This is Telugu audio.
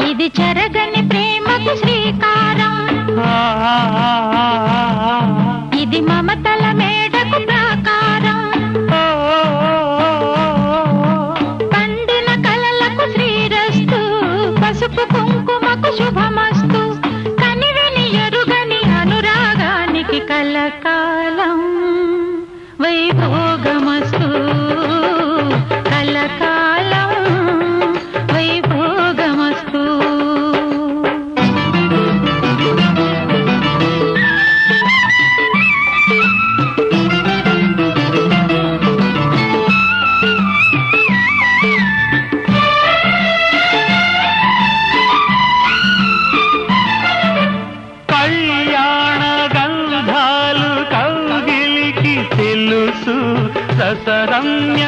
ఇది చెరగని ప్రేమకు శ్రీకారం, ఇది మమతల మేడకు ప్రాకారం, పండిన కలలకు శ్రీరస్తు, పసుపు కుంకుమకు శుభమస్తు, కనివిని ఎరుగని అనురాగానికి కలకాలం వైభోగమస్తు, కలకాలం వైభోగమస్తు. కళ్యాణ గంధాలు కౌగిలికి తెలుసు, రసరమ్య